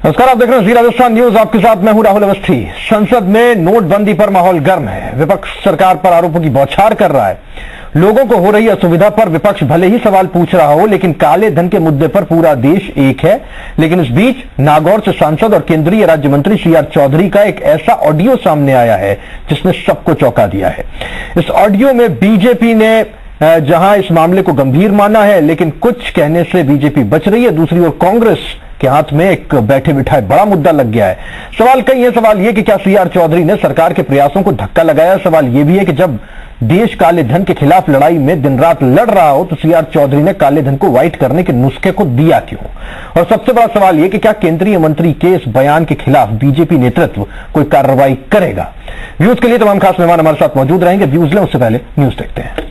नमस्कार, आप देख रहे हैं जी राजस्थान न्यूज। आपके साथ मैं हूं राहुल अवस्थी। संसद में नोटबंदी पर माहौल गर्म है। विपक्ष सरकार पर आरोपों की बौछार कर रहा है। लोगों को हो रही असुविधा पर विपक्ष भले ही सवाल पूछ रहा हो, लेकिन काले धन के मुद्दे पर पूरा देश एक है। लेकिन इस बीच नागौर से सांसद और केंद्रीय राज्य मंत्री CR चौधरी का एक ऐसा ऑडियो सामने आया है जिसने सबको चौंका दिया है। इस ऑडियो में बीजेपी ने जहां इस मामले को गंभीर माना है, लेकिन कुछ कहने से बीजेपी बच रही है। दूसरी ओर कांग्रेस के हाथ में एक बैठे बिठाए बड़ा मुद्दा लग गया है। सवाल कई है। सवाल यह कि क्या CR चौधरी ने सरकार के प्रयासों को धक्का लगाया। सवाल यह भी है कि जब देश काले धन के खिलाफ लड़ाई में दिन रात लड़ रहा हो तो CR चौधरी ने काले धन को व्हाइट करने के नुस्खे को दिया क्यों। और सबसे बड़ा सवाल यह कि क्या केंद्रीय मंत्री के इस बयान के खिलाफ बीजेपी नेतृत्व कोई कार्रवाई करेगा। व्यूज के लिए तमाम खास मेहमान हमारे साथ मौजूद रहेंगे। व्यूज लें उससे पहले न्यूज देखते हैं।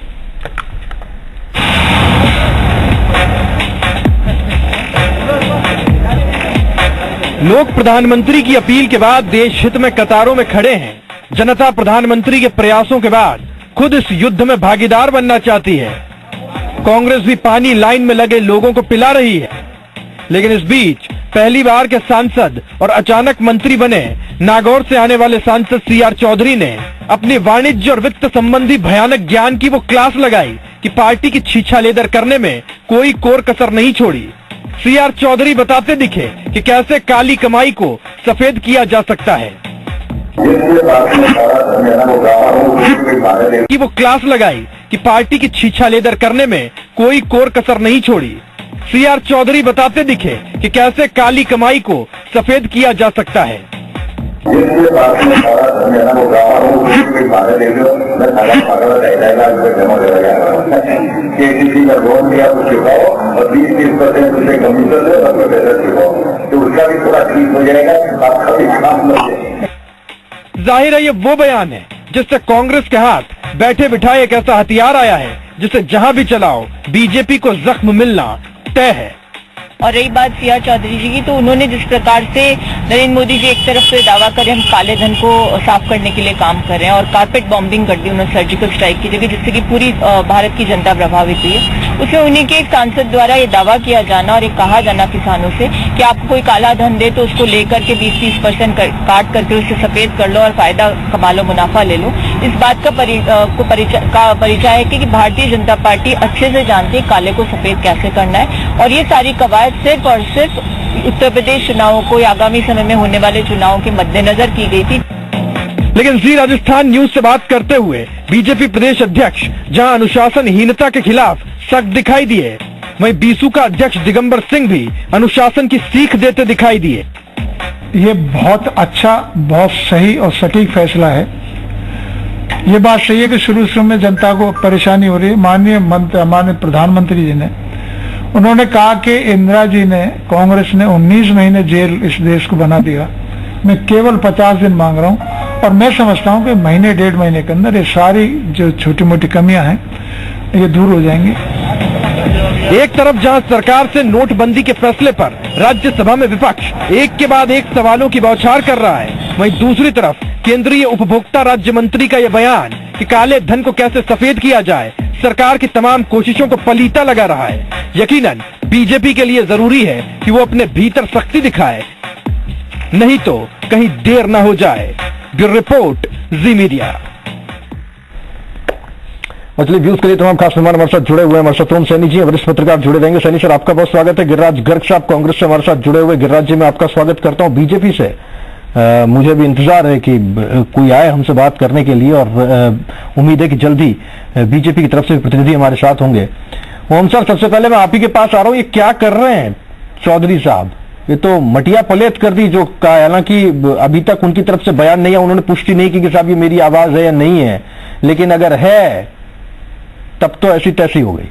लोग प्रधानमंत्री की अपील के बाद देश हित में कतारों में खड़े हैं। जनता प्रधानमंत्री के प्रयासों के बाद खुद इस युद्ध में भागीदार बनना चाहती है। कांग्रेस भी पानी लाइन में लगे लोगों को पिला रही है। लेकिन इस बीच पहली बार के सांसद और अचानक मंत्री बने नागौर से आने वाले सांसद CR चौधरी ने अपनी वाणिज्य और वित्त संबंधी भयानक ज्ञान की वो क्लास लगाई कि पार्टी की छीछालेदर करने में कोई कोर कसर नहीं छोड़ी। CR चौधरी बताते दिखे कि कैसे काली कमाई को सफेद किया जा सकता है। कि वो क्लास लगाई कि पार्टी की छीछालेदर करने में कोई कोर कसर नहीं छोड़ी। CR चौधरी बताते दिखे कि कैसे काली कमाई को सफेद किया जा सकता है। जाहिर है ये वो बयान है जिससे कांग्रेस के हाथ बैठे बिठाए एक ऐसा हथियार आया है जिसे जहां भी चलाओ बीजेपी को जख्म मिलना तय है। और रही बात CR चौधरी जी की, तो उन्होंने जिस प्रकार से नरेंद्र मोदी जी एक तरफ से दावा करे हम काले धन को साफ करने के लिए काम कर रहे हैं और कारपेट बॉम्बिंग कर दी उन्होंने सर्जिकल स्ट्राइक की जगह, जिससे कि पूरी भारत की जनता प्रभावित हुई है। उसमें उन्हीं के एक सांसद द्वारा ये दावा किया जाना और ये कहा जाना किसानों से कि आपको कोई काला धन दे तो उसको लेकर के 20-30% काट करके उससे सफेद कर लो और फायदा कमा लो, मुनाफा ले लो। इस बात का परिचय है कि भारतीय जनता पार्टी अच्छे से जानती है काले को सफेद कैसे करना है। और ये सारी कवायद सिर्फ और सिर्फ उत्तर प्रदेश चुनावों को या आगामी समय में होने वाले चुनावों के मद्देनजर की गई थी। लेकिन जी राजस्थान न्यूज से बात करते हुए बीजेपी प्रदेश अध्यक्ष जहां अनुशासनहीनता के खिलाफ सख्त दिखाई दिए, वहीं बीसू का अध्यक्ष दिगंबर सिंह भी अनुशासन की सीख देते दिखाई दिए। ये बहुत अच्छा, बहुत सही और सटीक फैसला है। ये बात सही है कि शुरू में जनता को परेशानी हो रही है। माननीय प्रधानमंत्री जी ने उन्होंने कहा कि इंदिरा जी ने, कांग्रेस ने 19 महीने जेल इस देश को बना दिया। मैं केवल 50 दिन मांग रहा हूं और मैं समझता हूं कि महीने 1.5 महीने के अंदर ये सारी जो छोटी मोटी कमियां हैं ये दूर हो जाएंगी। एक तरफ जहां सरकार से नोटबंदी के फैसले पर राज्यसभा में विपक्ष एक के बाद एक सवालों की बौछार कर रहा है, वहीं दूसरी तरफ केंद्रीय उपभोक्ता राज्य मंत्री का यह बयान कि काले धन को कैसे सफेद किया जाए सरकार की तमाम कोशिशों को पलीता लगा रहा है। यकीनन बीजेपी के लिए जरूरी है कि वो अपने भीतर शक्ति दिखाए, नहीं तो कहीं देर ना हो जाए। ब्यूरो रिपोर्ट, जी मीडिया। मछली व्यूज के लिए तमाम खास मेहमान हमारे साथ जुड़े हुए हैं। हमारे साथ ओम सैनी जी, वरिष्ठ पत्रकार जुड़े रहेंगे। सैनी सर, आपका बहुत स्वागत है। गिरिराज गर्ग साहब कांग्रेस से हमारे साथ जुड़े हुए। गिरिराज जी, मैं आपका स्वागत करता हूं। बीजेपी से मुझे भी इंतजार है कि कोई आए हमसे बात करने के लिए और उम्मीद है कि जल्दी बीजेपी की तरफ से प्रतिनिधि हमारे साथ होंगे। ओम सर, सबसे पहले मैं आप ही के पास आ रहा हूं। ये क्या कर रहे हैं चौधरी साहब? ये तो मटिया पलेट कर दी जो कहा, हालांकि अभी तक उनकी तरफ से बयान नहीं है, उन्होंने पुष्टि नहीं की कि साहब ये मेरी आवाज है या नहीं है, लेकिन अगर है तब तो ऐसी तैसी हो गई।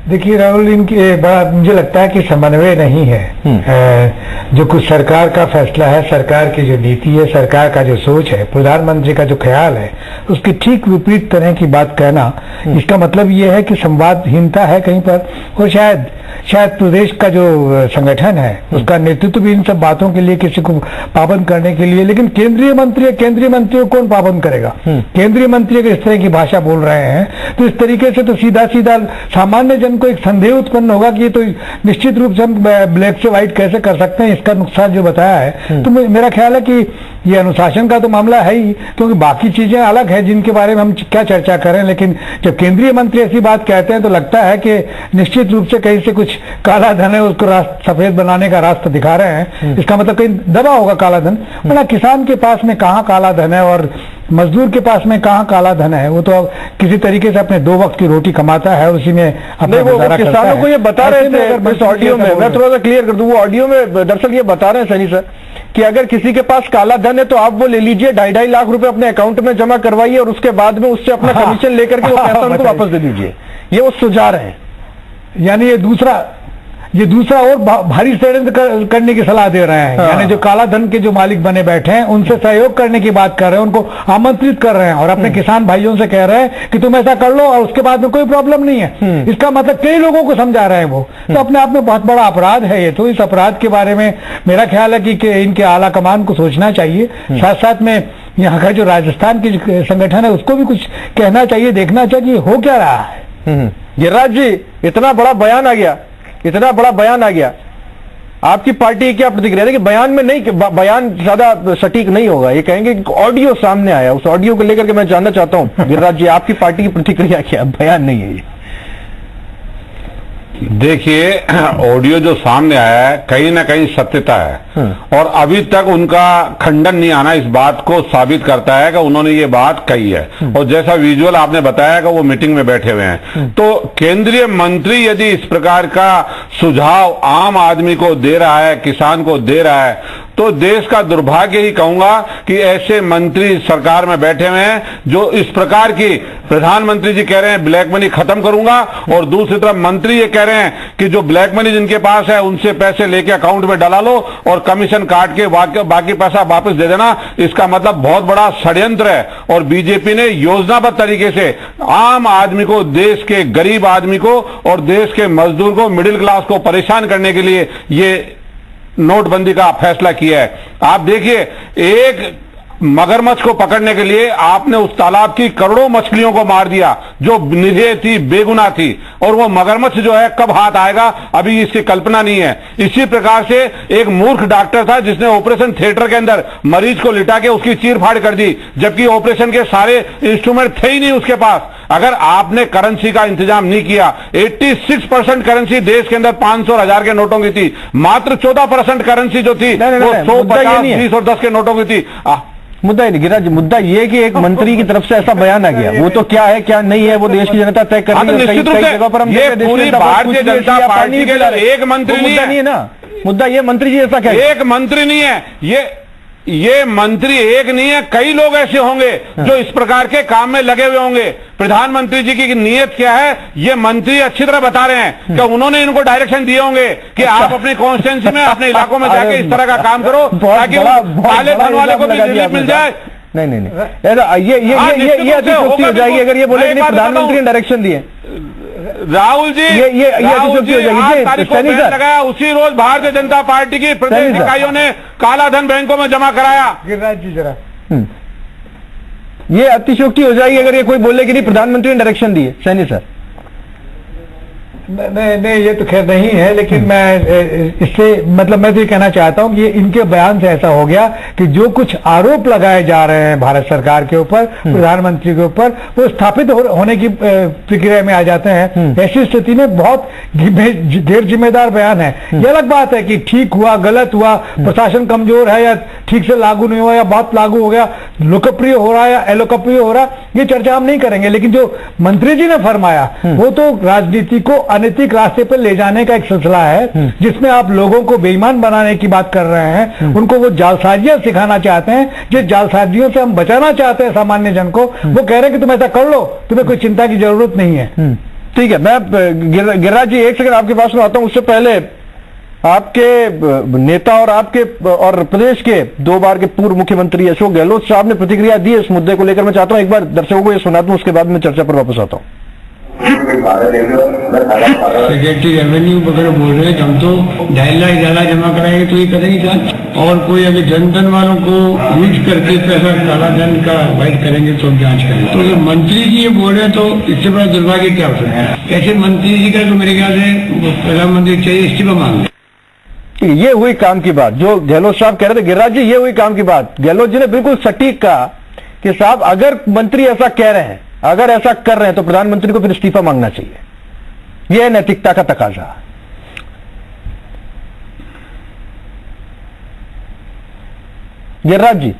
देखिए राहुल, इनके बड़ा मुझे लगता है कि समन्वय नहीं है। जो कुछ सरकार का फैसला है, सरकार की जो नीति है, सरकार का जो सोच है, प्रधानमंत्री का जो ख्याल है, उसकी ठीक विपरीत तरह की बात कहना, इसका मतलब ये है कि संवादहीनता है कहीं पर। और शायद शायद प्रदेश का जो संगठन है उसका नेतृत्व भी इन सब बातों के लिए किसी को पाबंद करने के लिए, लेकिन केंद्रीय मंत्री को कौन पाबंद करेगा? केंद्रीय मंत्री अगर इस तरह की भाषा बोल रहे हैं तो इस तरीके से तो सीधा सीधा सामान्य जन को एक संदेह उत्पन्न होगा कि ये तो निश्चित रूप से हम ब्लैक से व्हाइट कैसे कर सकते हैं। इसका नुकसान जो बताया है तो मेरा ख्याल है कि ये अनुशासन का तो मामला है ही, क्योंकि बाकी चीजें अलग है जिनके बारे में हम क्या चर्चा करें, लेकिन जब केंद्रीय मंत्री ऐसी बात कहते हैं तो लगता है कि निश्चित रूप से कहीं से कुछ काला धन है उसको सफेद बनाने का रास्ता दिखा रहे हैं। इसका मतलब कहीं दबा होगा काला धन, वरना किसान के पास में कहाँ काला धन है और मजदूर के पास में कहाँ काला धन है। वो तो किसी तरीके से अपने 2 वक्त की रोटी कमाता है, उसी में अपना गुजारा करता है। किसानों को ये बता रहे थे इस ऑडियो में, मैं थोड़ा सा क्लियर कर दूं, वो ऑडियो में दरअसल ये बता रहे हैं सनी सर कि अगर किसी के पास काला धन है तो आप वो ले लीजिए, 2.5 लाख रुपए अपने अकाउंट में जमा करवाइए और उसके बाद में उससे अपना कमीशन लेकर के वो पैसा उनको वापस दे दीजिए। ये वो सुझा रहे हैं। यानी ये दूसरा और भारी षड्यंत्र करने की सलाह दे रहे हैं। यानी जो काला धन के जो मालिक बने बैठे हैं उनसे सहयोग करने की बात कर रहे हैं, उनको आमंत्रित कर रहे हैं और अपने किसान भाइयों से कह रहे हैं कि तुम ऐसा कर लो और उसके बाद में कोई प्रॉब्लम नहीं है। इसका मतलब कई लोगों को समझा रहे हैं वो, तो अपने आप में बहुत बड़ा अपराध है ये। तो इस अपराध के बारे में मेरा ख्याल है कि इनके आला कमान को सोचना चाहिए, साथ साथ में यहाँ का जो राजस्थान की संगठन है उसको भी कुछ कहना चाहिए, देखना चाहिए हो क्या रहा है। गिरिराज जी, इतना बड़ा बयान आ गया, आपकी पार्टी की क्या प्रतिक्रिया है? कि बयान में नहीं, बयान ज्यादा सटीक नहीं होगा, ये कहेंगे कि ऑडियो सामने आया, उस ऑडियो को लेकर के मैं जानना चाहता हूं गिरिराज जी आपकी पार्टी की प्रतिक्रिया क्या? बयान नहीं है ये। देखिए, ऑडियो जो सामने आया है कहीं ना कहीं सत्यता है और अभी तक उनका खंडन नहीं आना इस बात को साबित करता है कि उन्होंने ये बात कही है। और जैसा विजुअल आपने बताया कि वो मीटिंग में बैठे हुए हैं, तो केंद्रीय मंत्री यदि इस प्रकार का सुझाव आम आदमी को दे रहा है, किसान को दे रहा है, तो देश का दुर्भाग्य ही कहूंगा कि ऐसे मंत्री सरकार में बैठे हुए हैं जो इस प्रकार की, प्रधानमंत्री जी कह रहे हैं ब्लैक मनी खत्म करूंगा और दूसरी तरफ मंत्री ये कह रहे हैं कि जो ब्लैक मनी जिनके पास है उनसे पैसे लेके अकाउंट में डला लो और कमीशन काट के बाकी पैसा वापस दे देना। इसका मतलब बहुत बड़ा षड्यंत्र है और बीजेपी ने योजनाबद्ध तरीके से आम आदमी को, देश के गरीब आदमी को और देश के मजदूर को, मिडिल क्लास को परेशान करने के लिए ये नोटबंदी का फैसला किया है। आप देखिए, एक मगरमच्छ को पकड़ने के लिए आपने उस तालाब की करोड़ों मछलियों को मार दिया जो निरीह थी, बेगुनाह थी, और वो मगरमच्छ जो है कब हाथ आएगा अभी इसकी कल्पना नहीं है। इसी प्रकार से एक मूर्ख डॉक्टर था जिसने ऑपरेशन थिएटर के अंदर मरीज को लिटा के उसकी चीरफाड़ कर दी, जबकि ऑपरेशन के सारे इंस्ट्रूमेंट थे ही नहीं उसके पास। अगर आपने करेंसी का इंतजाम नहीं किया, 86% करेंसी देश के अंदर 500 और 1000 के नोटों की थी, मात्र 14% करेंसी जो थी वो 100, 50, 20 और 10 के नोटों की थी। मुद्दा ही नहीं गिरिराज, मुद्दा ये कि एक मंत्री की तरफ से ऐसा बयान आ गया, वो तो क्या है क्या नहीं है वो देश की जनता तय कर रही है। निश्चित रूप से ये पूरी भारतीय जनता पार्टी के एक मंत्री नहीं है ना, मुद्दा ये मंत्री जी ऐसा क्या, एक मंत्री नहीं है, ये मंत्री एक नहीं है, कई लोग ऐसे होंगे जो इस प्रकार के काम में लगे हुए होंगे। प्रधानमंत्री जी की नीयत क्या है ये मंत्री अच्छी तरह बता रहे हैं कि उन्होंने इनको डायरेक्शन दिए होंगे कि आप अपने कॉन्स्टिट्यूंसी में, अपने इलाकों में जाके इस तरह का काम करो ताकि काले धन वाले को भी रिलीफ मिल जाए। नहीं ऐसा ये अतिशयोक्ति हो जाएगी अगर ये बोले कि प्रधानमंत्री ने डायरेक्शन दिए। राहुल जी, ये अतिशयोक्ति हो जाएगी। 8 तारीख को बैन लगाया, उसी रोज भारतीय जनता पार्टी की प्रदेश इकाइयों ने काला धन बैंकों में जमा कराया। गिरिराज जी जरा, ये अतिशयोक्ति हो जाएगी अगर ये कोई बोले कि नहीं प्रधानमंत्री ने डायरेक्शन दिए। सैनी सर, नहीं ये तो खैर नहीं है, लेकिन मैं इससे मतलब मैं तो ये कहना चाहता हूं कि इनके बयान से ऐसा हो गया कि जो कुछ आरोप लगाए जा रहे हैं भारत सरकार के ऊपर, प्रधानमंत्री के ऊपर, वो स्थापित होने की प्रक्रिया में आ जाते हैं। ऐसी स्थिति में बहुत गैर जिम्मेदार बयान है। ये अलग बात है कि ठीक हुआ, गलत हुआ, प्रशासन कमजोर है या ठीक से लागू नहीं हुआ या बहुत लागू हो गया, लोकप्रिय हो रहा है या अलोकप्रिय हो रहा, ये चर्चा हम नहीं करेंगे। लेकिन जो मंत्री जी ने फरमाया वो तो राजनीति को अनैतिक रास्ते पर ले जाने का एक सिलसिला है, जिसमें आप लोगों को बेईमान बनाने की बात कर रहे हैं, उनको वो जालसाजियां सिखाना चाहते हैं, जिस जालसाजियों से हम बचाना चाहते हैं सामान्य जन को, वो कह रहे हैं कि तुम ऐसा कर लो, तुम्हें कोई चिंता की जरूरत नहीं है। ठीक है, मैं गिरिराज जी एक सेकंड आपके पास में आता हूं। उससे पहले आपके नेता और आपके और प्रदेश के 2 बार के पूर्व मुख्यमंत्री अशोक गहलोत साहब ने प्रतिक्रिया दी है इस मुद्दे को लेकर। मैं चाहता हूं एक बार दर्शकों को ये सुना दूं, उसके बाद मैं चर्चा पर वापस आता हूं। सेक्रेटरी रेवेन्यू वगैरह बोल रहे हैं कि हम तो 2.5 लाख ज्यादा जमा कराएंगे तो ये करेंगे जांच, और कोई अगर जनधन वालों को यूज करके पैसा काला धन का वाइट करेंगे तो हम जांच करेंगे। तो अगर मंत्री जी ये बोल रहे हैं तो इससे बड़ा दुर्भाग्य क्या हो सकता है? ऐसे मंत्री जी का तो मेरे ख्याल से प्रधानमंत्री चाहिए इस्तीफा मांगे। ये हुई काम की बात जो गहलोत साहब कह रहे थे। गिरिराज जी, ये हुई काम की बात। गहलोत जी ने बिल्कुल सटीक कहा कि साहब अगर मंत्री ऐसा कह रहे हैं, अगर ऐसा कर रहे हैं तो प्रधानमंत्री को फिर इस्तीफा मांगना चाहिए। यह है नैतिकता का तकाजा। गिरिराज जी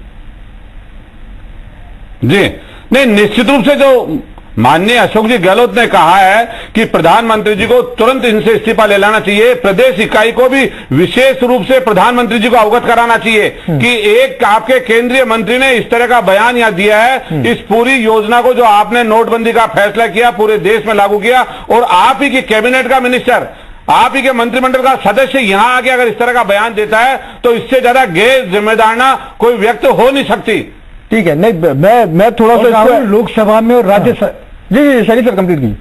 नहीं, निश्चित रूप से जो माननीय अशोक जी गहलोत ने कहा है कि प्रधानमंत्री जी को तुरंत इनसे इस्तीफा ले लेना चाहिए। प्रदेश इकाई को भी विशेष रूप से प्रधानमंत्री जी को अवगत कराना चाहिए कि एक आपके केंद्रीय मंत्री ने इस तरह का बयान यहां दिया है। इस पूरी योजना को जो आपने नोटबंदी का फैसला किया, पूरे देश में लागू किया, और आप ही की कैबिनेट का मिनिस्टर, आप ही के मंत्रिमंडल का सदस्य यहां आके अगर इस तरह का बयान देता है तो इससे ज्यादा गैर जिम्मेदार कोई व्यक्त हो नहीं सकती। ठीक है, नहीं मैं थोड़ा सा लोकसभा में और राज्य जी सही सर, कंप्लीट कीजिए।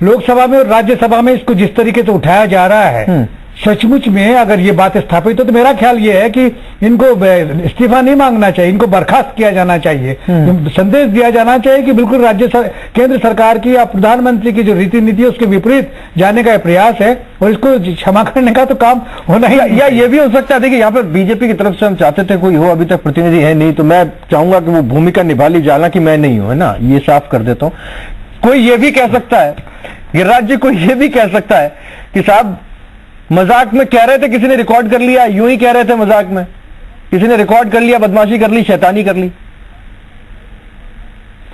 लोकसभा में और राज्यसभा में इसको जिस तरीके से उठाया जा रहा है, सचमुच में अगर ये बात स्थापित हो तो मेरा ख्याल ये है कि इनको इस्तीफा नहीं मांगना चाहिए, इनको बर्खास्त किया जाना चाहिए। संदेश दिया जाना चाहिए कि बिल्कुल केंद्र सरकार की या प्रधानमंत्री की जो रीति नीति है उसके विपरीत जाने का प्रयास है और इसको क्षमा करने का तो काम होना ही। या ये भी हो सकता है, देखिए यहाँ पर बीजेपी की तरफ से हम चाहते थे कोई हो, अभी तक प्रतिनिधि है नहीं, तो मैं चाहूंगा कि वो भूमिका निभा ली, जाना कि मैं नहीं हूं, है ना, ये साफ कर देता हूं। कोई ये भी कह सकता है, गिरिराज जी, कोई ये भी कह सकता है कि साहब मजाक में कह रहे थे, किसी ने रिकॉर्ड कर लिया, यूं ही कह रहे थे मजाक में, किसी ने रिकॉर्ड कर लिया, बदमाशी कर ली, शैतानी कर ली।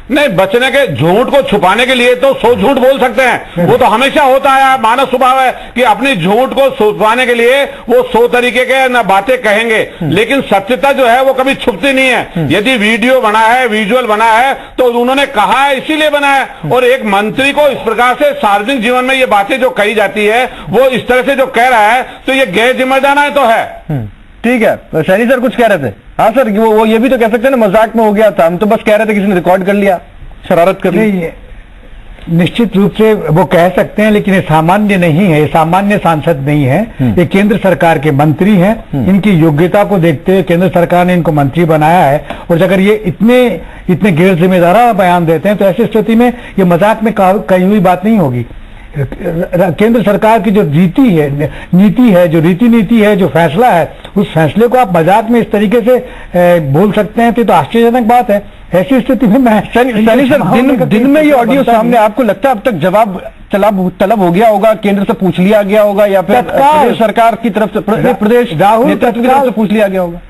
नहीं, बचने के झूठ को छुपाने के लिए तो 100 झूठ बोल सकते हैं, वो तो हमेशा होता है, मानव स्वभाव है कि अपनी झूठ को छुपाने के लिए वो 100 तरीके के ना बातें कहेंगे, लेकिन सत्यता जो है वो कभी छुपती नहीं है। यदि वीडियो बना है, विजुअल बना है, तो उन्होंने कहा है इसीलिए बना है। और एक मंत्री को इस प्रकार से सार्वजनिक जीवन में ये बातें जो कही जाती है, वो इस तरह से जो कह रहा है, तो ये गैर जिम्मेदाराना तो है। ठीक है, सैनी सर कुछ कह रहे थे। हाँ सर, वो ये भी तो कह सकते हैं ना, मजाक में हो गया था, हम तो बस कह रहे थे किसी ने रिकॉर्ड कर लिया, शरारत कर ली। निश्चित रूप से वो कह सकते हैं, लेकिन ये सामान्य नहीं है, ये सामान्य सांसद नहीं है, ये केंद्र सरकार के मंत्री हैं। इनकी योग्यता को देखते हुए केंद्र सरकार ने इनको मंत्री बनाया है, और अगर ये इतने गैर जिम्मेदाराना बयान देते हैं तो ऐसी स्थिति में ये मजाक में कही हुई बात नहीं होगी। केंद्र सरकार की जो नीति है, जो रीति नीति है, जो फैसला है, उस फैसले को आप मजाक में इस तरीके से बोल सकते हैं तो आश्चर्यजनक बात है। ऐसी स्थिति में मैं सर दिन में ये ऑडियो सामने, आपको लगता है अब तक जवाब तलब हो गया होगा, केंद्र से पूछ लिया गया होगा, या फिर प्रदेश सरकार की तरफ से, प्रदेश नेतृत्व की तरफ से पूछ लिया गया होगा?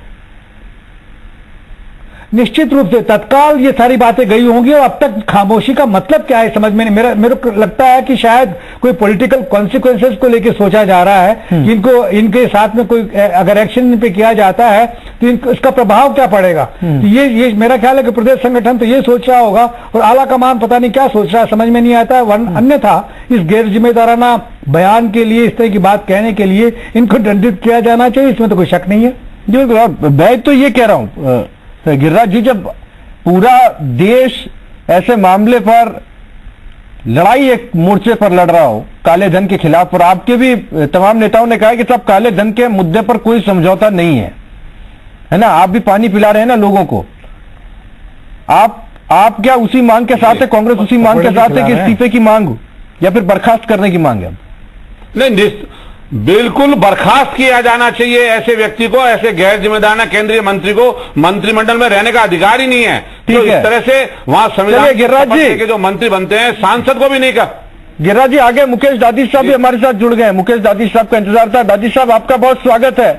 निश्चित रूप से तत्काल ये सारी बातें गई होंगी, और अब तक खामोशी का मतलब क्या है समझ में नहीं। मेरे को लगता है कि शायद कोई पॉलिटिकल कॉन्सिक्वेंसेस को लेकर सोचा जा रहा है कि इनके साथ में कोई अगर एक्शन पे किया जाता है तो इसका प्रभाव क्या पड़ेगा। तो ये मेरा ख्याल है कि प्रदेश संगठन तो ये सोच रहा होगा, और आला कमान पता नहीं क्या सोच रहा है, समझ में नहीं आता है। अन्यथा इस गैर जिम्मेदाराना बयान के लिए, इस तरह की बात कहने के लिए इनको दंडित किया जाना चाहिए, इसमें तो कोई शक नहीं है। जी, मैं तो ये कह रहा हूं गिरिराज जी, जब पूरा देश ऐसे मामले पर लड़ाई एक मोर्चे पर लड़ रहा हो काले धन के खिलाफ, और आपके भी तमाम नेताओं ने कहा कि सब काले धन के मुद्दे पर कोई समझौता नहीं है ना, आप भी पानी पिला रहे हैं ना लोगों को, आप क्या उसी मांग के साथ है, कांग्रेस उसी मांग के साथ है कि इस्तीफे की मांग या फिर बर्खास्त करने की मांग है? नहीं, बिल्कुल बर्खास्त किया जाना चाहिए ऐसे व्यक्ति को, ऐसे गैर जिम्मेदार केंद्रीय मंत्री को मंत्रिमंडल में रहने का अधिकार ही नहीं है। तो इस तरह से वहां संविधान के जो मंत्री बनते हैं, सांसद को भी नहीं कर। गिरिराज जी, आगे मुकेश दादी साहब भी हमारे साथ जुड़ गए। मुकेश दादी साहब का इंतजार था। दादी साहब, आपका बहुत स्वागत है।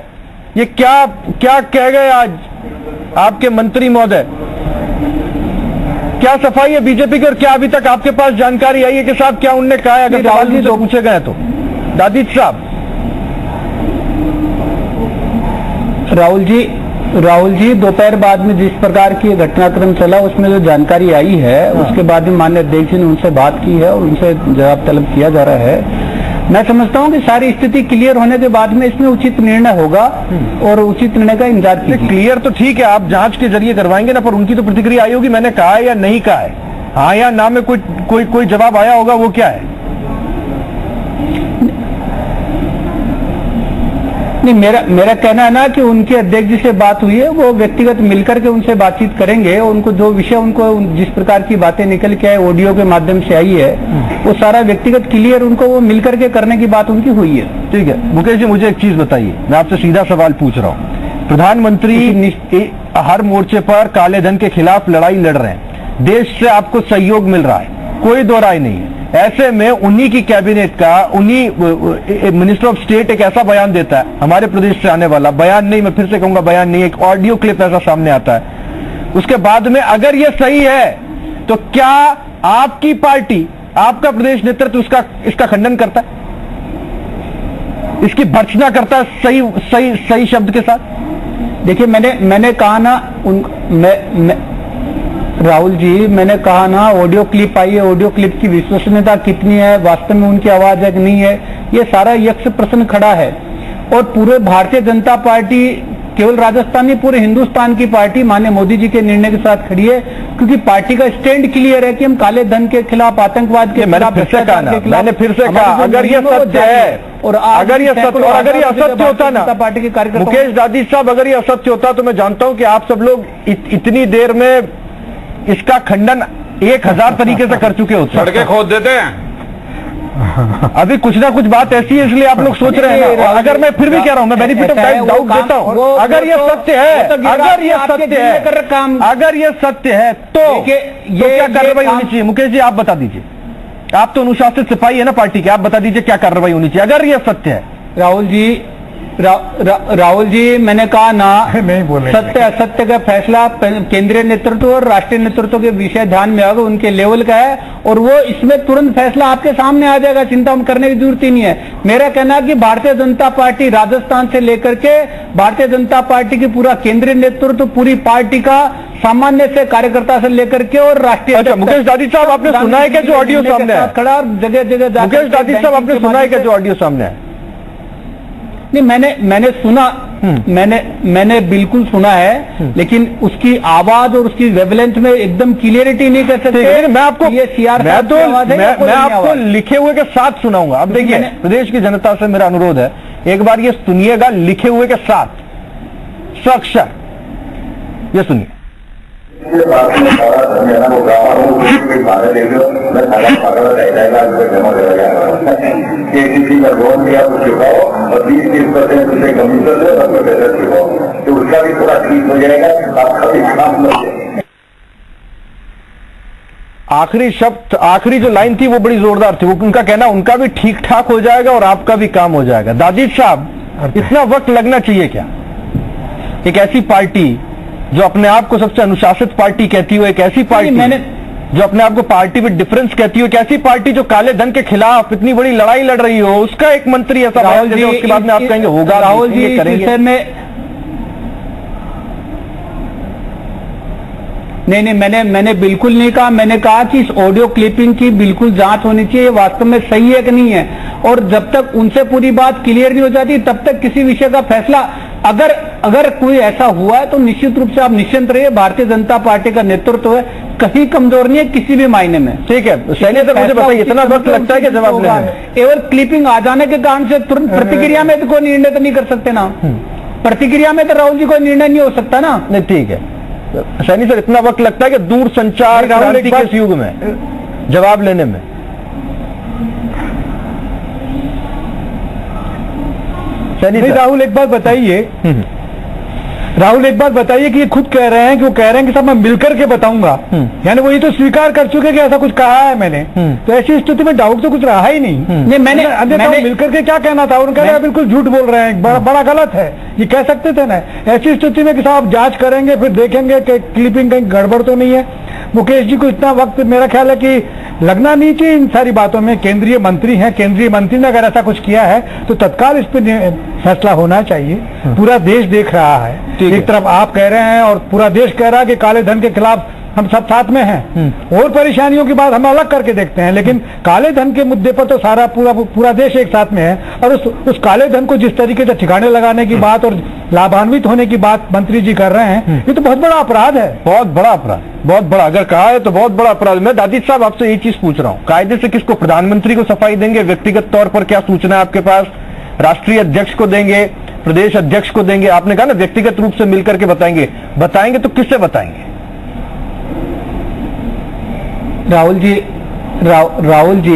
ये क्या कह गए आज आपके मंत्री महोदय? क्या सफाई है बीजेपी की, और क्या अभी तक आपके पास जानकारी आई है कि साहब क्या उनने कहा है, अगर सवाल भी तो पूछे गए तो? दादी साहब। राहुल जी दोपहर बाद में जिस प्रकार की घटनाक्रम चला, उसमें जो जानकारी आई है, उसके बाद में माननीय अध्यक्ष ने उनसे बात की है और उनसे जवाब तलब किया जा रहा है। मैं समझता हूं कि सारी स्थिति क्लियर होने के बाद में इसमें उचित निर्णय होगा, और उचित निर्णय का इंतजार कीजिए। क्लियर तो ठीक है, आप जांच के जरिए करवाएंगे ना, पर उनकी तो प्रतिक्रिया आई होगी, मैंने कहा है या नहीं कहा है। हाँ या ना में कोई जवाब आया होगा, वो क्या है? नहीं, मेरा कहना है ना कि उनके अध्यक्ष जी से बात हुई है, वो व्यक्तिगत मिलकर के उनसे बातचीत करेंगे। उनको जो विषय उनको जिस प्रकार की बातें निकल के आए, ऑडियो के माध्यम से आई है, वो सारा व्यक्तिगत क्लियर उनको वो मिलकर के करने की बात उनकी हुई है। ठीक है मुकेश जी, मुझे एक चीज बताइए, मैं आपसे सीधा सवाल पूछ रहा हूँ। प्रधानमंत्री हर मोर्चे पर काले धन के खिलाफ लड़ाई लड़ रहे हैं, देश से आपको सहयोग मिल रहा है, कोई दो राय नहीं है। ऐसे में उन्हीं की कैबिनेट का, उन्हीं मिनिस्टर ऑफ स्टेट एक ऐसा बयान देता है, हमारे प्रदेश से आने वाला बयान नहीं, मैं फिर से कहूंगा बयान नहीं, एक ऑडियो क्लिप ऐसा सामने आता है। उसके बाद में अगर यह सही है तो क्या आपकी पार्टी, आपका प्रदेश नेतृत्व इसका खंडन करता है, इसकी भर्त्सना करता है सही शब्द के साथ? देखिए, मैंने कहा ना, राहुल जी, मैंने कहा ना, ऑडियो क्लिप आई है, ऑडियो क्लिप की विश्वसनीयता कितनी है, वास्तव में उनकी आवाज है कि नहीं है, ये सारा यक्ष प्रश्न खड़ा है। और पूरे भारतीय जनता पार्टी, केवल राजस्थान नहीं, पूरे हिंदुस्तान की पार्टी माननीय मोदी जी के निर्णय के साथ खड़ी है, क्योंकि पार्टी का स्टैंड क्लियर है कि हम काले धन के खिलाफ, आतंकवाद के खिलाफ, भ्रष्टाचार के खिलाफ। मैंने फिर से कहा, अगर ये सत्य है और अगर ये असत्य होता ना, पार्टी के कार्यकर्ता, मुकेश दादी साहब, अगर ये असत्य होता तो मैं जानता हूं कि आप सब लोग इतनी देर में इसका खंडन 1000 तरीके से कर चुके होते, सड़कें खोद देते हैं। अभी कुछ ना कुछ बात ऐसी है, इसलिए आप लोग सोच रहे हैं ना। अगर मैं फिर भी कह रहा हूं, मैं बेनिफिट ऑफ डाउट देता हूं, अगर ये सत्य है, अगर ये सत्य है तो क्या कार्रवाई होनी चाहिए? मुकेश जी, आप बता दीजिए, आप तो अनुशासित सिपाही है ना पार्टी के, आप बता दीजिए क्या कार्रवाई होनी चाहिए अगर ये सत्य है? राहुल जी, मैंने कहा ना, नहीं बोले, सत्य असत्य का फैसला केंद्रीय नेतृत्व और राष्ट्रीय नेतृत्व के विषय ध्यान में आएगा, उनके लेवल का है, और वो इसमें तुरंत फैसला आपके सामने आ जाएगा, चिंता करने की जरूरत ही नहीं है। मेरा कहना है कि भारतीय जनता पार्टी राजस्थान से लेकर के भारतीय जनता पार्टी की पूरा केंद्रीय नेतृत्व, पूरी पार्टी का सामान्य से कार्यकर्ता से लेकर के और राष्ट्रीय। अच्छा, मुकेश दादी साहब, आपने सुना है क्या जो ऑडियो सामने है? खड़ा जगह जगह, मुकेश दादी साहब, आपने सुना है क्या जो ऑडियो सामने है? नहीं, मैंने सुना, मैंने बिल्कुल सुना है, लेकिन उसकी आवाज और उसकी वेवलेंथ में एकदम क्लियरिटी नहीं कर सकते। मैं आपको ये सीआर मैं आपको लिखे हुए के साथ सुनाऊंगा। अब देखिए, प्रदेश की जनता से मेरा अनुरोध है, एक बार ये सुनिएगा लिखे हुए के साथ, स्वाक्षर, ये सुनिए। किसी का लोन दिया तो चुकाओ और 20-30% उसे कमीशन दो और पैसा चुकाओ, तो उसका भी थोड़ा ठीक हो जाएगा, आपका भी काम हो जाएगा। आखिरी शब्द, आखिरी जो लाइन थी वो बड़ी जोरदार थी। वो उनका कहना, उनका भी ठीक ठाक हो जाएगा और आपका भी काम हो जाएगा। दादी साहब, इतना वक्त लगना चाहिए क्या? एक ऐसी पार्टी जो अपने आप को सबसे अनुशासित पार्टी कहती हो, एक ऐसी पार्टी जो अपने आप को पार्टी विद डिफरेंस कहती हो, एक ऐसी पार्टी जो काले धन के खिलाफ इतनी बड़ी लड़ाई लड़ रही हो, उसका एक मंत्री ऐसा बयान दे दे, उसके बाद में आप कहेंगे होगा, राहुल जी करेंगे। नहीं, मैंने बिल्कुल नहीं कहा। मैंने कहा कि इस ऑडियो क्लिपिंग की बिल्कुल जांच होनी चाहिए, वास्तव में सही है कि नहीं है, और जब तक उनसे पूरी बात क्लियर नहीं हो जाती तब तक किसी विषय का फैसला, अगर कोई ऐसा हुआ है तो निश्चित रूप से आप निश्चिंत रहिए, भारतीय जनता पार्टी का नेतृत्व है, कहीं कमजोर नहीं है किसी भी मायने में। ठीक है, सैनी सर, मुझे बताइए, इतना वक्त लगता है कि जवाब लेने में? केवल क्लिपिंग आ जाने के कारण से तुरंत प्रतिक्रिया में तो कोई निर्णय तो नहीं कर सकते ना, प्रतिक्रिया में तो राहुल जी कोई निर्णय नहीं हो सकता ना। नहीं, ठीक है सैनी सर, इतना वक्त लगता है कि दूर संचार क्रांति के इस युग में जवाब लेने में? राहुल एक बात बताइए, कि ये खुद कह रहे हैं कि वो कह रहे हैं कि सब मैं मिलकर के बताऊंगा, यानी वो ये तो स्वीकार कर चुके कि ऐसा कुछ कहा है मैंने, तो ऐसी स्थिति में डाउट तो कुछ रहा ही नहीं। मैंने मिलकर के क्या कहना था, उन्होंने कहा बिल्कुल झूठ बोल रहे हैं, बड़ा गलत है, ये कह सकते थे ना। ऐसी स्थिति में कि साहब जांच करेंगे, फिर देखेंगे कि क्लिपिंग कहीं गड़बड़ तो नहीं है। मुकेश जी को इतना वक्त मेरा ख्याल है कि लगना नहीं चाहिए इन सारी बातों में। केंद्रीय मंत्री हैं, केंद्रीय मंत्री ने अगर ऐसा कुछ किया है तो तत्काल इस पर फैसला होना चाहिए। पूरा देश देख रहा है, एक तरफ आप कह रहे हैं और पूरा देश कह रहा है कि काले धन के खिलाफ हम सब साथ में हैं, और परेशानियों की बात हम अलग करके देखते हैं, लेकिन काले धन के मुद्दे पर तो सारा पूरा देश एक साथ में है। और उस काले धन को जिस तरीके से ठिकाने लगाने की बात और लाभान्वित होने की बात मंत्री जी कर रहे हैं, ये तो बहुत बड़ा अपराध है, बहुत बड़ा अपराध। बहुत बड़ा, अगर कहा है तो बहुत बड़ा अपराध। मैं दादी साहब आपसे एक चीज पूछ रहा हूं, कायदे से किसको, प्रधानमंत्री को सफाई देंगे? व्यक्तिगत तौर पर क्या सूचना है आपके पास? राष्ट्रीय अध्यक्ष को देंगे, प्रदेश अध्यक्ष को देंगे? आपने कहा ना व्यक्तिगत रूप से मिलकर के बताएंगे, बताएंगे तो किससे बताएंगे? राहुल जी,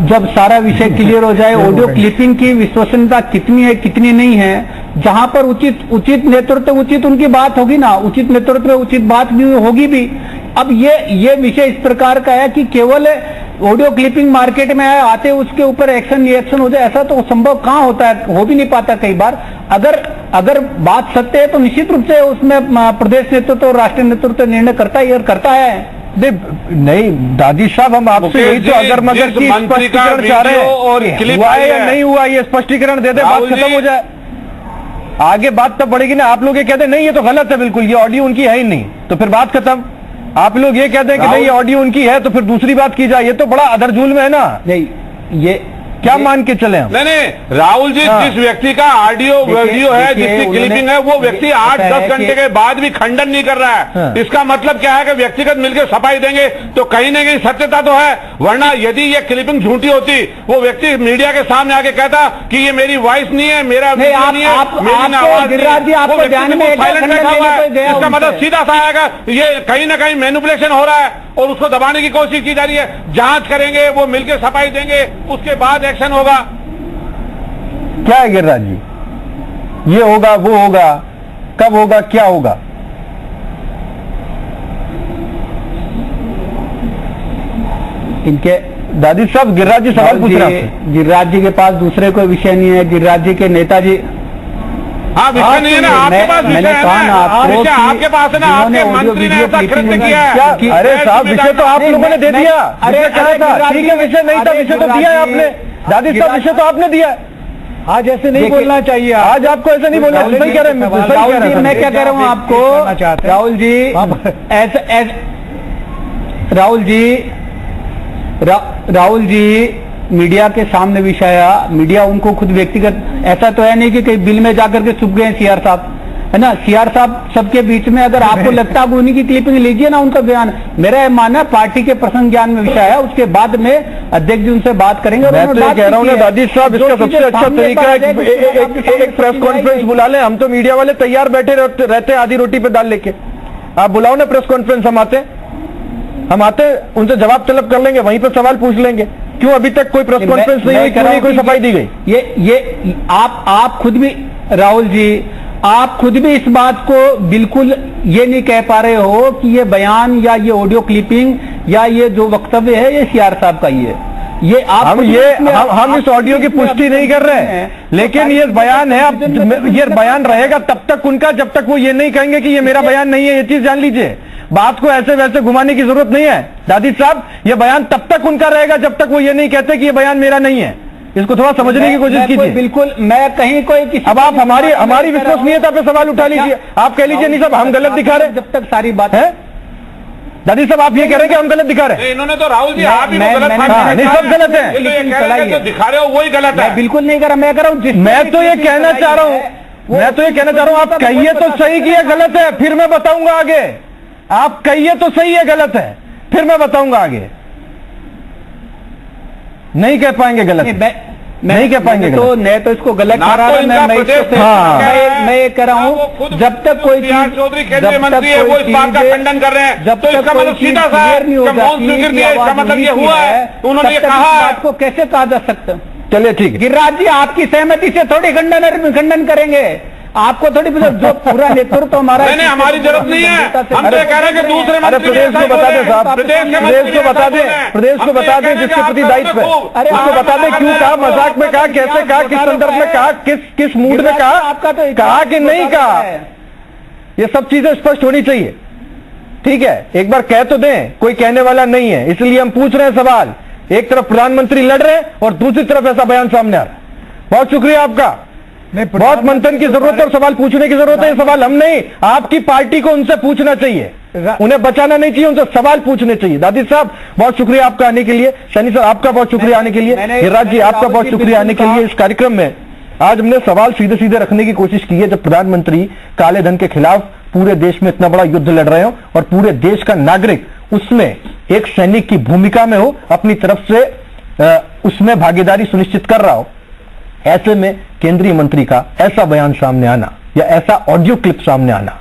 जब सारा विषय क्लियर हो जाए, ऑडियो क्लिपिंग की विश्वसनीयता कितनी है कितनी नहीं है, जहां पर उचित नेतृत्व, उचित उनकी बात होगी ना, उचित नेतृत्व उचित बात भी होगी भी। अब ये विषय इस प्रकार का है कि केवल ऑडियो क्लिपिंग मार्केट में आते उसके ऊपर एक्शन रिएक्शन हो जाए, ऐसा तो संभव कहां होता है, हो भी नहीं पाता कई बार। अगर बात सत्य है तो निश्चित रूप से उसमें प्रदेश नेतृत्व और राष्ट्रीय नेतृत्व निर्णय करता है। नहीं दादी साहब, हम आपसे यही तो अगर मगर की स्पष्टीकरण चाह रहे हैं, हुआ है या नहीं हुआ, ये स्पष्टीकरण दे दे, बात खत्म हो जाए। आगे बात तब बढ़ेगी ना। आप लोग ये कहते हैं नहीं ये तो गलत है बिल्कुल, ये ऑडियो उनकी है ही नहीं, तो फिर बात खत्म। आप लोग ये कहते हैं कि नहीं ये ऑडियो उनकी है, तो फिर दूसरी बात की जाए, ये तो बड़ा अदरजुल्म है ना। नहीं, ये क्या मान के चले हम? नहीं राहुल जी, जिस व्यक्ति का ऑडियो वीडियो है, जिसकी क्लिपिंग है, वो व्यक्ति 8-10 घंटे के बाद भी खंडन नहीं कर रहा है। इसका मतलब क्या है कि व्यक्तिगत मिलकर सफाई देंगे तो कहीं ना कहीं सत्यता तो है, वरना यदि ये क्लिपिंग झूठी होती, वो व्यक्ति मीडिया के सामने आके कहता कि ये मेरी वॉइस नहीं है, मेरा नहीं है, मेरी आवाज नहीं, इसका मतलब सीधा सा आएगा ये कहीं ना कहीं मैनिपुलेशन हो रहा है और उसको दबाने की कोशिश की जा रही है। जांच करेंगे, वो मिलकर सफाई देंगे, उसके बाद एक्शन होगा। क्या है गिरिराज जी, ये होगा वो होगा, कब होगा, क्या होगा? इनके दादी साहब, गिरिराज जी सवाल पूछ रहे हैं। गिरिराज जी के पास दूसरे कोई विषय नहीं है। गिरिराज जी के नेताजी, हाँ विषय नहीं है ना, आपके पास विषय है ना, आपके पास है ना, आपके मंत्री ने ऐसा कृत्य किया है। अरे साहब, विषय तो आप लोगों ने दे दिया। अरे कहा था ठीक है, विषय नहीं था, विषय तो दिया है आपने। दादी साहब, विषय तो आपने दिया। आज ऐसे नहीं बोलना चाहिए, आज आपको ऐसे नहीं बोलना। सही कह रहे हैं, राहुल जी, मैं क्या कह रहा हूँ आपको, राहुल जी मीडिया के सामने विषय आया, मीडिया उनको खुद व्यक्तिगत, ऐसा तो है नहीं कि कहीं बिल में जाकर के छुप गए सीआर साहब, है ना। सीआर साहब सबके बीच में, अगर आपको लगता है उन्हीं की क्लिपिंग लीजिए ना, उनका बयान। मेरा मानना पार्टी के प्रसंग ज्ञान में विषय है, उसके बाद में अध्यक्ष जी उनसे बात करेंगे। मैं तो कह रहा हूँ ना दादी साहब, इसका सबसे अच्छा तरीका है एक प्रेस कॉन्फ्रेंस बुला लें। हम तो मीडिया वाले तैयार बैठे रहते हैं आधी रोटी पे दाल लेके। आप बुलाओ ना प्रेस कॉन्फ्रेंस, हम आते उनसे जवाब तलब कर लेंगे, वहीं पर सवाल पूछ लेंगे। क्यों अभी तक कोई प्रेस कॉन्फ्रेंस नहीं हुई, क्यों नहीं कोई सफाई दी गई? ये आप खुद भी, राहुल जी, आप खुद भी इस बात को बिल्कुल ये नहीं कह पा रहे हो कि ये बयान या ये ऑडियो क्लिपिंग या ये जो वक्तव्य है ये सीआर साहब का ही है। ये आप हम इस ऑडियो की पुष्टि नहीं कर रहे हैं, लेकिन ये बयान है। ये बयान रहेगा तब तक उनका, जब तक वो ये नहीं कहेंगे कि ये मेरा बयान नहीं है। ये चीज जान लीजिए, बात को ऐसे वैसे घुमाने की जरूरत नहीं है दादी साहब। ये बयान तब तक उनका रहेगा जब तक वो ये नहीं कहते कि ये बयान मेरा नहीं है। इसको थोड़ा समझने की कोशिश कीजिए। बिल्कुल, मैं कहीं कोई अब आप हमारी विश्वसनीयता पे सवाल उठा लीजिए। आप कह लीजिए नहीं साहब हम गलत दिखा रहे हैं, जब तक सारी बात है। दादी साहब आप ये कह रहे हैं कि हम गलत दिखा रहे हैं। इन्होंने तो राहुल जी आप ही गलत नहीं, सब गलत है। जो दिखा रहे हो वही गलत है। बिल्कुल नहीं करा, मैं कह रहा हूँ, मैं तो ये कहना चाह रहा हूँ, आप कहिए तो सही कि ये गलत है, फिर मैं बताऊंगा आगे। आप कहिए तो सही है गलत है, फिर मैं बताऊंगा आगे। नहीं कह पाएंगे गलत, नहीं कह पाएंगे तो मैं तो इसको गलत कह रहा हूं। मैं ये कह रहा हूँ, जब तक कोई चौधरी केंद्रीय मंत्री है वो इस बात का खंडन कर रहे हैं, जब तो इसका मतलब सीधा सा मौन स्वीकृति है, इसका मतलब ये हुआ है, उन्होंने ये कहा। आपको कैसे कहा जा सकता? चलिए ठीक है गिरिराज जी, आपकी सहमति से थोड़ी खंडन करेंगे, आपको थोड़ी जो पूरा नेतृत्व हमारा। नहीं, हमारी जरूरत नहीं है। हम तो कह रहे हैं कि दूसरे प्रदेश को बता दें साहब, प्रदेश को बता दें जिसके प्रति दायित्व है, उसको बता दें क्यों कहा, मजाक में कहा, कैसे कहा, किस संदर्भ में कहा, किस मूड में कहा कि नहीं कहा। ये सब चीजें स्पष्ट होनी चाहिए। ठीक है, एक बार कह तो दें, कोई कहने वाला नहीं है, इसलिए हम पूछ रहे हैं सवाल। एक तरफ प्रधानमंत्री लड़ रहे हैं और दूसरी तरफ ऐसा बयान सामने आ रहा है। बहुत शुक्रिया आपका। बहुत मंथन की जरूरत है और सवाल पूछने की जरूरत है। सवाल हम नहीं, आपकी पार्टी को उनसे पूछना चाहिए, उन्हें बचाना नहीं चाहिए, उनसे सवाल पूछने चाहिए। दादी साहब बहुत शुक्रिया आपका आने के लिए। सैनी सर आपका बहुत शुक्रिया आने के लिए। गिरिराज जी आपका बहुत शुक्रिया आने के लिए। इस कार्यक्रम में आज हमने सवाल सीधे सीधे रखने की कोशिश की है। जब प्रधानमंत्री काले धन के खिलाफ पूरे देश में इतना बड़ा युद्ध लड़ रहे हो और पूरे देश का नागरिक उसमें एक सैनिक की भूमिका में हो, अपनी तरफ से उसमें भागीदारी सुनिश्चित कर रहा हो। ऐसे में केंद्रीय मंत्री का ऐसा बयान सामने आना या ऐसा ऑडियो क्लिप सामने आना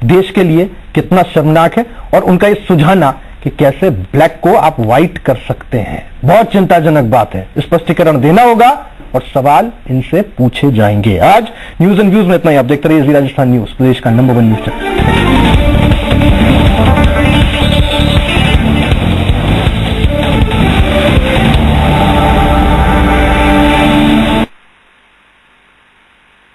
देश के लिए कितना शर्मनाक है, और उनका ये सुझाना कि कैसे ब्लैक को आप व्हाइट कर सकते हैं, बहुत चिंताजनक बात है। स्पष्टीकरण देना होगा और सवाल इनसे पूछे जाएंगे। आज न्यूज एंड व्यूज में इतना ही। आप देखते रहिए जी राजस्थान न्यूज, प्रदेश का नंबर 1 न्यूज चैनल।